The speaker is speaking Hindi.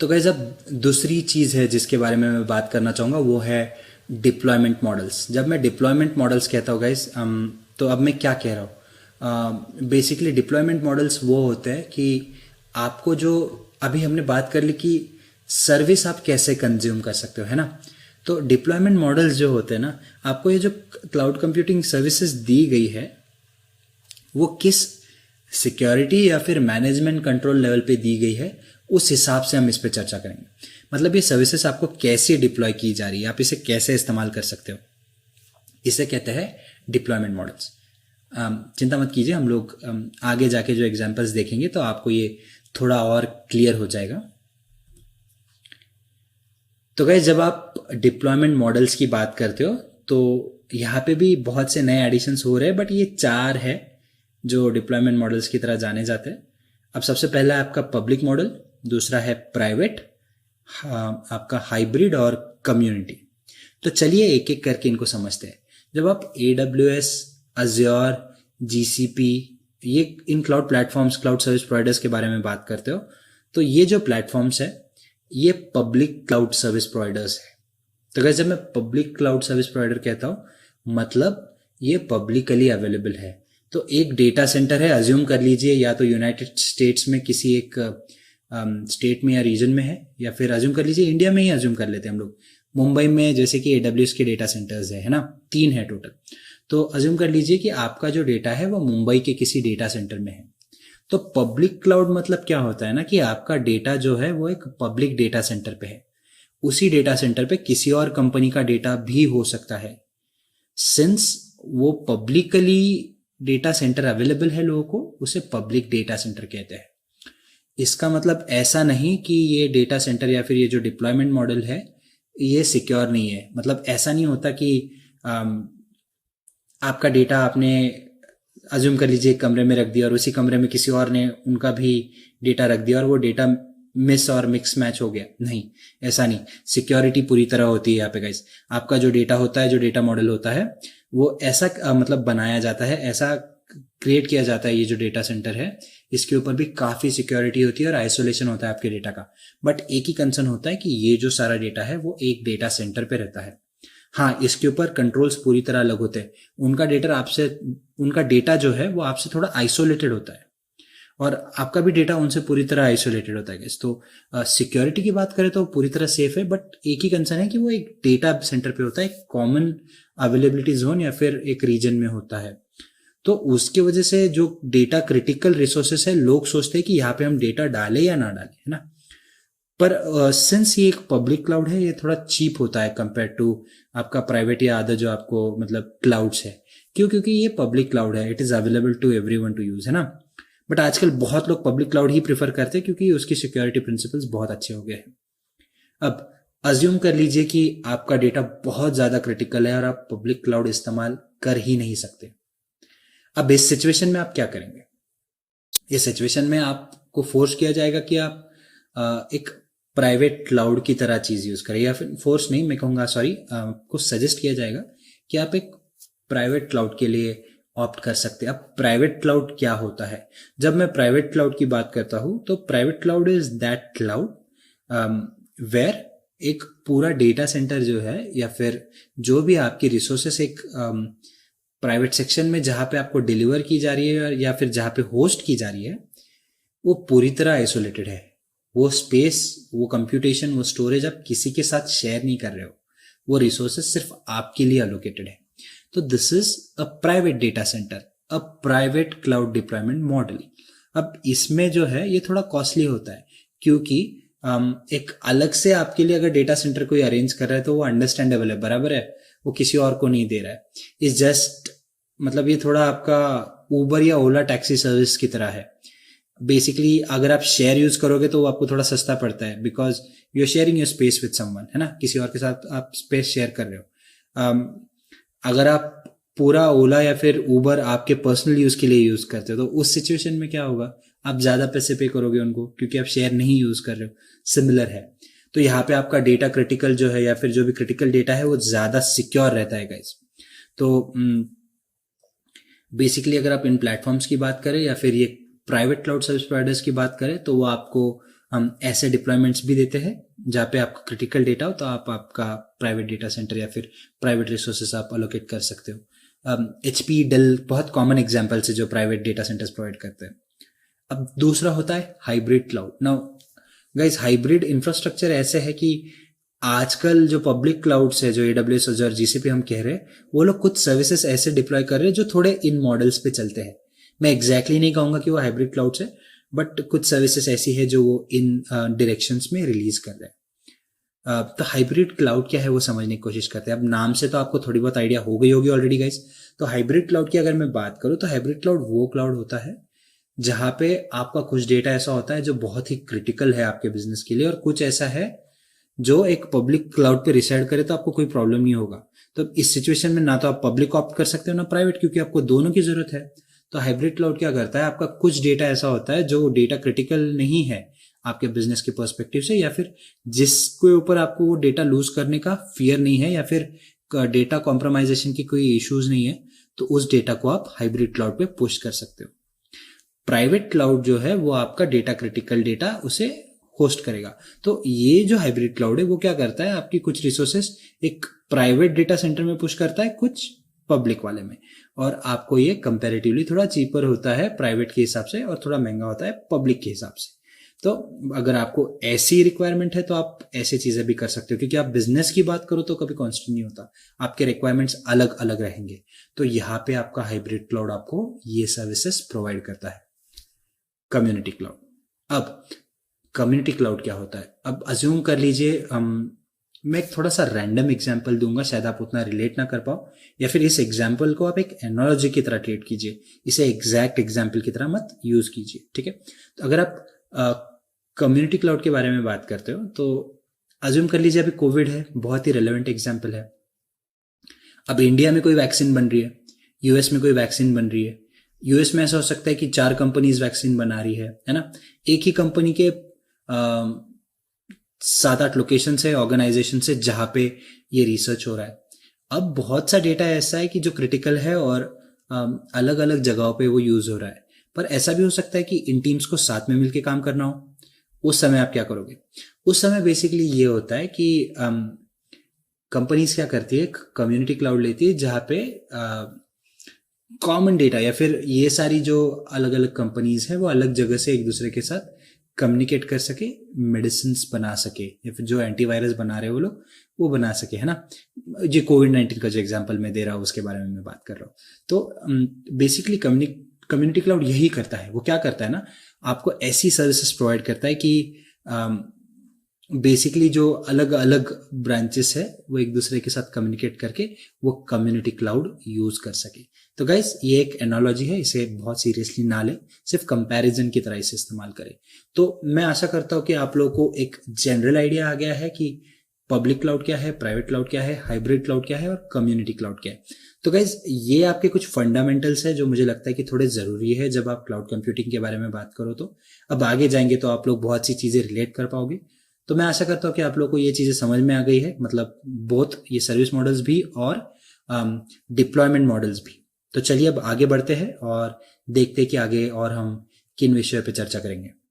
तो गाइस अब दूसरी चीज़ है जिसके बारे में मैं बात करना चाहूँगा वो है डिप्लॉयमेंट मॉडल्स। जब मैं डिप्लॉयमेंट मॉडल्स कहता हूँ गाइस, तो अब मैं क्या कह रहा हूँ, बेसिकली डिप्लॉयमेंट मॉडल्स वो होते हैं कि आपको जो अभी हमने बात कर ली कि सर्विस आप कैसे कंज्यूम कर सकते हो, है ना। तो डिप्लॉयमेंट मॉडल्स जो होते हैं ना, आपको ये जो क्लाउड कंप्यूटिंग सर्विसेज दी गई है वो किस सिक्योरिटी या फिर मैनेजमेंट कंट्रोल लेवल पे दी गई है, उस हिसाब से हम इस पे चर्चा करेंगे। मतलब ये सर्विसेज आपको कैसे डिप्लॉय की जा रही है, आप इसे कैसे इस्तेमाल कर सकते हो, इसे कहते हैं डिप्लॉयमेंट मॉडल्स। चिंता मत कीजिए, हम लोग आगे जाके जो एग्जांपल्स देखेंगे तो आपको ये थोड़ा और क्लियर हो जाएगा। तो गाइस जब आप डिप्लॉयमेंट मॉडल्स की बात करते हो तो यहाँ पे भी बहुत से नए एडिशंस हो रहे हैं, बट ये 4 है जो डिप्लॉयमेंट मॉडल्स की तरह जाने जाते हैं। अब सबसे पहला है आपका पब्लिक मॉडल, दूसरा है प्राइवेट, आपका हाइब्रिड और कम्युनिटी। तो चलिए एक एक करके इनको समझते हैं। जब आप AWS, अज्योर, GCP, ये इन cloud platforms, cloud service providers के बारे में बात करते हो, तो ये जो प्लेटफॉर्म्स है ये पब्लिक क्लाउड सर्विस प्रोवाइडर्स है। तो अगर जब मैं पब्लिक क्लाउड सर्विस प्रोवाइडर कहता हूँ मतलब ये पब्लिकली अवेलेबल है। तो एक डेटा सेंटर है, अज्यूम कर लीजिए या तो यूनाइटेड स्टेट्स में किसी एक स्टेट में या रीजन में है, या फिर अज्यूम कर लीजिए इंडिया में ही अज्यूम कर लेते हैं हम लोग, मुंबई में जैसे कि AWS के डेटा सेंटर्स है ना, 3 है टोटल। तो अज्यूम कर लीजिए कि आपका जो डेटा है वो मुंबई के किसी डेटा सेंटर में है। तो पब्लिक क्लाउड मतलब क्या होता है ना कि आपका डेटा जो है वो एक पब्लिक डेटा सेंटर पे है, उसी डेटा सेंटर पे किसी और कंपनी का डेटा भी हो सकता है। सिंस वो पब्लिकली डेटा सेंटर अवेलेबल है लोगों को, उसे पब्लिक डेटा सेंटर कहते हैं। इसका मतलब ऐसा नहीं कि ये डेटा सेंटर या फिर ये जो डिप्लॉयमेंट मॉडल है ये सिक्योर नहीं है। मतलब ऐसा नहीं होता कि आपका डेटा आपने अज्यूम कर लीजिए एक कमरे में रख दिया और उसी कमरे में किसी और ने उनका भी डेटा रख दिया और वो डेटा मिस और मिक्स मैच हो गया। नहीं, ऐसा नहीं। सिक्योरिटी पूरी तरह होती है यहाँ पे गाइस। आपका जो डेटा होता है, जो डेटा मॉडल होता है, वो ऐसा मतलब बनाया जाता है, ऐसा क्रिएट किया जाता है। ये जो डेटा सेंटर है इसके ऊपर भी काफी सिक्योरिटी होती है और आइसोलेशन होता है आपके डेटा का। बट एक ही कंसर्न होता है कि ये जो सारा डेटा है वो एक डेटा सेंटर पे रहता है। हाँ, इसके ऊपर कंट्रोल्स पूरी तरह अलग होते हैं। उनका डेटा जो है वो आपसे थोड़ा आइसोलेटेड होता है और आपका भी डेटा उनसे पूरी तरह आइसोलेटेड होता है। तो सिक्योरिटी की बात करें तो पूरी तरह सेफ है, बट एक ही कंसर्न है कि वो एक डेटा सेंटर पे होता है, एक कॉमन अवेलेबिलिटी जोन या फिर एक रीजन में होता है। तो उसकी वजह से जो डेटा क्रिटिकल रिसोर्सेस है, लोग सोचते हैं कि यहाँ पे हम डेटा डालें या ना डालें, है ना। पर सिंस ये एक पब्लिक क्लाउड है, ये थोड़ा चीप होता है कंपेयर टू आपका प्राइवेट या अदर जो आपको मतलब क्लाउड्स है। क्यों? क्योंकि ये पब्लिक क्लाउड है, it is available to everyone to use, है ना। बट आजकल बहुत लोग पब्लिक क्लाउड ही प्रेफर करते हैं क्योंकि उसकी सिक्योरिटी प्रिंसिपल्स बहुत अच्छे हो गए हैं। अब अज्यूम कर लीजिए कि आपका डेटा बहुत ज्यादा क्रिटिकल है और आप पब्लिक क्लाउड इस्तेमाल कर ही नहीं सकते। अब इस सिचुएशन में आप क्या करेंगे? इस सिचुएशन में आपको फोर्स किया जाएगा कि आप एक प्राइवेट क्लाउड की तरह चीज यूज करें, या फिर फोर्स नहीं, मैं कहूंगा सॉरी, आपको सजेस्ट किया जाएगा कि आप एक प्राइवेट क्लाउड के लिए ऑप्ट कर सकते हैं। अब प्राइवेट क्लाउड क्या होता है? जब मैं प्राइवेट क्लाउड की बात करता हूं तो private cloud is that cloud where एक पूरा डेटा सेंटर जो है या फिर जो भी आपकी रिसोर्सेस एक प्राइवेट सेक्शन में जहां पे आपको डिलीवर की जा रही है या फिर जहां पे होस्ट की जा रही है, वो पूरी तरह आइसोलेटेड है। वो स्पेस, वो कंप्यूटेशन, वो स्टोरेज आप किसी के साथ शेयर नहीं कर रहे हो, वो रिसोर्सेस सिर्फ आपके लिए अलोकेटेड है। तो this is a private data centre, a private cloud deployment model. अब इसमें जो है ये थोड़ा कॉस्टली होता है क्योंकि एक अलग से आपके लिए अगर डेटा सेंटर कोई अरेंज कर रहा है तो वो अंडरस्टैंडेबल है, बराबर है, वो किसी और को नहीं दे रहा है। इस जस्ट मतलब ये थोड़ा आपका उबर या ओला टैक्सी सर्विस की तरह है। बेसिकली अगर आप शेयर यूज करोगे तो वो आपको थोड़ा सस्ता पड़ता है because you are sharing your space with someone, है ना, किसी और के साथ आप स्पेस शेयर कर रहे हो। अगर आप पूरा ओला या फिर उबर आपके पर्सनल यूज के लिए यूज करते हो तो उस सिचुएशन में क्या होगा, आप ज्यादा पैसे पे करोगे उनको क्योंकि आप शेयर नहीं यूज कर रहे हो। सिमिलर है। तो यहाँ पे आपका डेटा क्रिटिकल जो है या फिर जो भी क्रिटिकल डेटा है वो ज्यादा सिक्योर रहता है गाइस। तो बेसिकली अगर आप इन प्लेटफॉर्म्स की बात करें या फिर ये प्राइवेट क्लाउड सर्विस प्रोवाइडर्स की बात करें तो वो आपको हम ऐसे डिप्लॉयमेंट्स भी देते हैं जहाँ पे आपका क्रिटिकल डेटा हो, तो आप आपका प्राइवेट डेटा सेंटर या फिर प्राइवेट रिसोर्सेस आप अलोकेट कर सकते हो। HP, डेल बहुत कॉमन एग्जाम्पल्स है जो प्राइवेट डेटा सेंटर्स प्रोवाइड करते हैं। अब दूसरा होता है hybrid cloud. Now guys, hybrid infrastructure ऐसे है कि आजकल जो पब्लिक क्लाउड्स है, जो AWS और GCP हम कह रहे हैं, वो लोग कुछ सर्विसेज ऐसे डिप्लॉय कर रहे हैं जो थोड़े इन मॉडल्स पे चलते हैं। मैं एग्जैक्टली नहीं कहूंगा कि वो हाइब्रिड क्लाउड्स है, बट कुछ सर्विसेज ऐसी है जो वो इन डायरेक्शंस में रिलीज कर रहे हैं। तो हाइब्रिड क्लाउड क्या है वो समझने की कोशिश करते हैं। अब नाम से तो आपको थोड़ी बहुत आइडिया हो गई होगी ऑलरेडी गाइस। तो हाइब्रिड क्लाउड की अगर मैं बात करूं तो हाइब्रिड क्लाउड वो क्लाउड होता है जहां पे आपका कुछ डेटा ऐसा होता है जो बहुत ही क्रिटिकल है आपके बिजनेस के लिए, और कुछ ऐसा है जो एक पब्लिक क्लाउड पे रिसाइड करे तो आपको कोई प्रॉब्लम नहीं होगा। तो इस सिचुएशन में ना तो आप पब्लिक ऑप्ट कर सकते हो ना प्राइवेट, क्योंकि आपको दोनों की जरूरत है। तो हाइब्रिड क्लाउड क्या करता है, आपका कुछ डेटा ऐसा होता है जो डेटा क्रिटिकल नहीं है आपके बिजनेस के पर्सपेक्टिव से, या फिर जिसके ऊपर आपको वो डेटा लूज करने का फियर नहीं है, या फिर डेटा कॉम्प्रोमाइजेशन की कोई इश्यूज नहीं है, तो उस डेटा को आप हाइब्रिड क्लाउड पे पुश कर सकते हो। प्राइवेट क्लाउड जो है वो आपका डेटा क्रिटिकल डेटा उसे होस्ट करेगा। तो ये जो हाइब्रिड क्लाउड है वो क्या करता है, आपकी कुछ रिसोर्सेस एक प्राइवेट डेटा सेंटर में पुश करता है, कुछ पब्लिक वाले में, और आपको ये कंपैरेटिवली थोड़ा चीपर होता है प्राइवेट के हिसाब से और थोड़ा महंगा होता है पब्लिक के हिसाब से। तो अगर आपको ऐसी रिक्वायरमेंट है तो आप ऐसी चीजें भी कर सकते हो, क्योंकि आप बिजनेस की बात करो तो कभी कॉन्स्टेंट नहीं होता, आपके रिक्वायरमेंट्स अलग अलग रहेंगे। तो यहाँ पे आपका हाइब्रिड क्लाउड आपको ये सर्विसेज प्रोवाइड करता है। Community cloud. अब कम्युनिटी क्लाउड क्या होता है, अब अज्यूम कर लीजिए, मैं एक थोड़ा सा रैंडम एग्जाम्पल दूंगा, शायद आप उतना रिलेट ना कर पाओ, या फिर इस एग्जाम्पल को आप एक एनोलॉजी की तरह ट्रीट कीजिए, इसे एग्जैक्ट एग्जाम्पल की तरह मत यूज कीजिए, ठीक है। तो अगर आप कम्युनिटी क्लाउड के बारे में बात करते हो तो अज्यूम कर लीजिए अभी कोविड है, बहुत ही रेलेवेंट एग्जाम्पल है। अब इंडिया में कोई वैक्सीन बन रही है, यूएस में कोई वैक्सीन बन रही है। यूएस में ऐसा हो सकता है कि 4 कंपनीज वैक्सीन बना रही है ना। एक ही कंपनी के 7-8 लोकेशन से, ऑर्गेनाइजेशन से जहां पे ये रिसर्च हो रहा है। अब बहुत सा डेटा ऐसा है कि जो क्रिटिकल है और अलग अलग जगहों पे वो यूज हो रहा है, पर ऐसा भी हो सकता है कि इन टीम्स को साथ में मिलकर काम करना हो। उस समय आप क्या करोगे, उस समय बेसिकली ये होता है कि कंपनीज क्या करती है, कम्युनिटी क्लाउड लेती है जहां पे कॉमन डेटा, या फिर ये सारी जो अलग अलग कंपनीज है वो अलग जगह से एक दूसरे के साथ कम्युनिकेट कर सके, मेडिसिन बना सके, या फिर जो एंटीवायरस बना रहे हैं वो लोग वो बना सके, है ना। जो कोविड-19 का जो एग्जांपल मैं दे रहा हूँ उसके बारे में मैं बात कर रहा हूँ। तो बेसिकली कम्युनिटी क्लाउड यही करता है। वो क्या करता है ना, आपको ऐसी सर्विसेज प्रोवाइड करता है कि बेसिकली जो अलग अलग ब्रांचेस है वो एक दूसरे के साथ कम्युनिकेट करके वो कम्युनिटी क्लाउड यूज कर सके। तो गाइस, ये एक एनालॉजी है, इसे बहुत सीरियसली ना ले, सिर्फ कंपैरिजन की तरह इसे इस्तेमाल करें। तो मैं आशा करता हूं कि आप लोगों को एक जनरल आइडिया आ गया है कि पब्लिक क्लाउड क्या है, प्राइवेट क्लाउड क्या है, हाइब्रिड क्लाउड क्या है और कम्युनिटी क्लाउड क्या है। तो गाइज, ये आपके कुछ फंडामेंटल्स है जो मुझे लगता है कि थोड़े जरूरी है जब आप क्लाउड कंप्यूटिंग के बारे में बात करो। तो अब आगे जाएंगे तो आप लोग बहुत सी चीजें रिलेट कर पाओगे। तो मैं आशा करता हूँ कि आप लोग को ये चीजें समझ में आ गई है, मतलब बोथ ये सर्विस मॉडल्स भी और डिप्लॉयमेंट मॉडल्स भी। तो चलिए अब आगे बढ़ते हैं और देखते हैं कि आगे और हम किन विषयों पर चर्चा करेंगे।